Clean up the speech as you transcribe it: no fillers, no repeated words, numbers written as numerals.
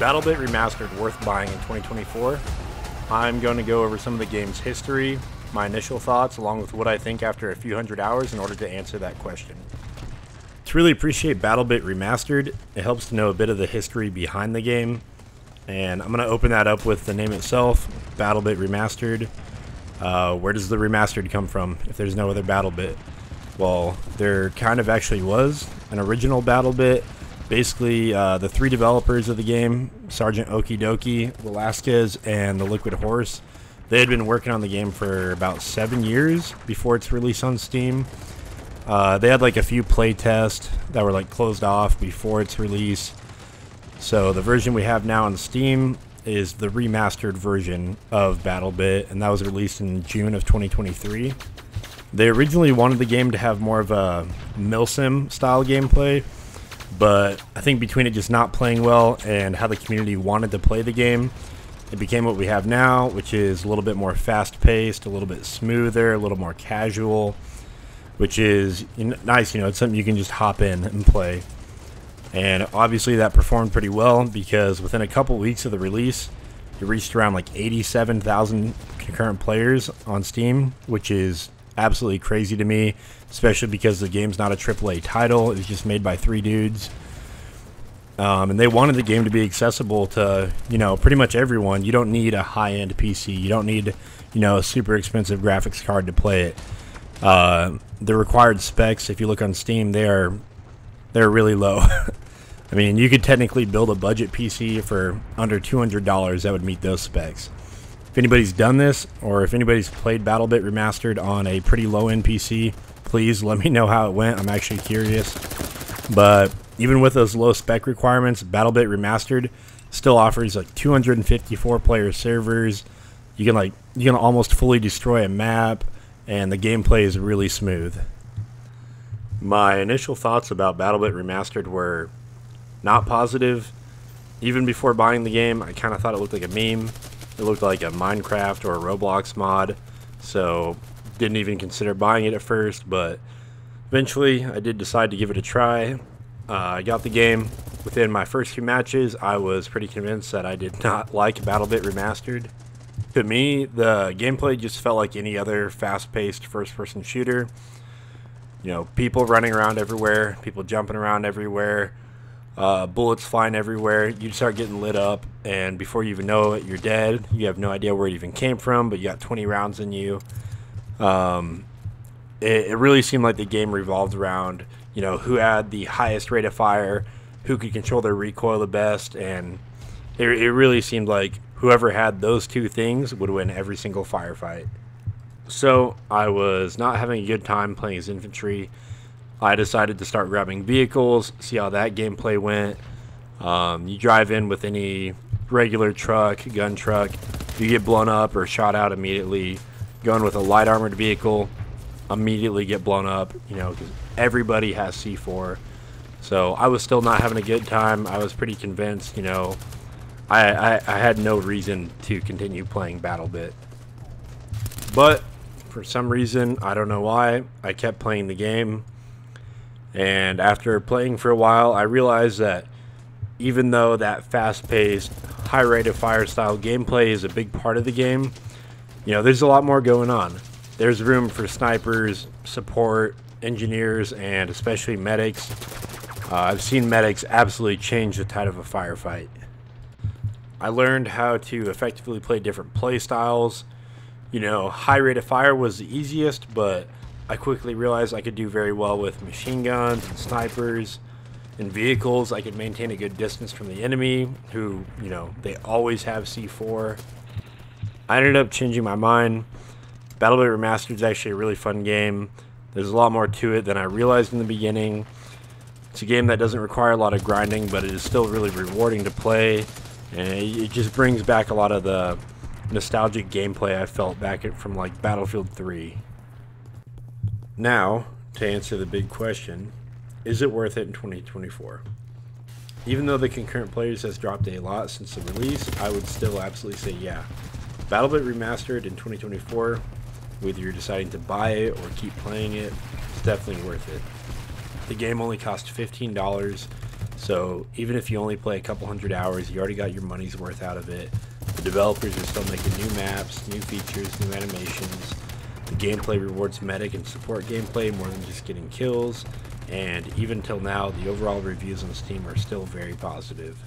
Battlebit Remastered worth buying in 2024? I'm going to go over some of the game's history, my initial thoughts, along with what I think after a few hundred hours in order to answer that question. To really appreciate Battlebit Remastered, it helps to know a bit of the history behind the game, and I'm going to open that up with the name itself, Battlebit Remastered. Where does the Remastered come from if there's no other Battlebit? Well, there kind of actually was an original Battlebit. Basically, the three developers of the game, Sergeant Okidoki, Velasquez, and the Liquid Horse, they had been working on the game for about 7 years before its release on Steam. They had like a few play tests that were like closed off before its release. So the version we have now on Steam is the remastered version of Battlebit, and that was released in June of 2023. They originally wanted the game to have more of a milsim style gameplay, but I think between it just not playing well and how the community wanted to play the game, it became what we have now, which is a little bit more fast-paced, a little bit smoother, a little more casual, which is nice. It's something you can just hop in and play. And obviously that performed pretty well, because within a couple weeks of the release, it reached around like 87,000 concurrent players on Steam, which is absolutely crazy to me, especially because the game's not a AAA title. It was just made by 3 dudes. And they wanted the game to be accessible to, pretty much everyone. You don't need a high-end PC. You don't need, a super expensive graphics card to play it. The required specs, if you look on Steam, they're really low. I mean, you could technically build a budget PC for under $200 that would meet those specs. If anybody's done this, or if anybody's played Battlebit Remastered on a pretty low-end PC, please let me know how it went. I'm actually curious. But even with those low spec requirements, Battlebit Remastered still offers like 254 player servers. You can almost fully destroy a map, and the gameplay is really smooth. My initial thoughts about Battlebit Remastered were not positive. Even before buying the game, I kind of thought it looked like a meme. It looked like a Minecraft or a Roblox mod, so didn't even consider buying it at first, but eventually I did decide to give it a try. I got the game. Within my first few matches, I was pretty convinced that I did not like Battlebit Remastered. To me, the gameplay just felt like any other fast-paced first-person shooter. People running around everywhere, people jumping around everywhere, bullets flying everywhere. You start getting lit up, and before you even know it, you're dead. You have no idea where it even came from, but you got 20 rounds in you. It really seemed like the game revolved around, who had the highest rate of fire, who could control their recoil the best, and it really seemed like whoever had those two things would win every single firefight. So I was not having a good time playing as infantry. I decided to start grabbing vehicles, see how that gameplay went. You drive in with any regular truck, gun truck, you get blown up or shot out immediately. Going with a light armored vehicle, immediately get blown up, because everybody has C4. So I was still not having a good time. I was pretty convinced, I had no reason to continue playing Battlebit. But for some reason, I don't know why, I kept playing the game. And after playing for a while, I realized that even though that fast-paced, high rate of fire style gameplay is a big part of the game, there's a lot more going on. There's room for snipers, support, engineers, and especially medics. I've seen medics absolutely change the tide of a firefight. I learned how to effectively play different play styles. High rate of fire was the easiest, but I quickly realized I could do very well with machine guns and snipers and vehicles. I could maintain a good distance from the enemy, who, they always have C4. I ended up changing my mind. Battlebit Remastered is actually a really fun game. There's a lot more to it than I realized in the beginning. It's a game that doesn't require a lot of grinding, but it is still really rewarding to play, and it just brings back a lot of the nostalgic gameplay I felt back from like Battlefield 3. Now, to answer the big question, is it worth it in 2024? Even though the concurrent players has dropped a lot since the release, I would still absolutely say yeah. Battlebit Remastered in 2024, whether you're deciding to buy it or keep playing it, it's definitely worth it. The game only cost $15. So even if you only play a couple hundred hours, you already got your money's worth out of it. The developers are still making new maps, new features, new animations. The gameplay rewards medic and support gameplay more than just getting kills. And even till now, the overall reviews on Steam are still very positive.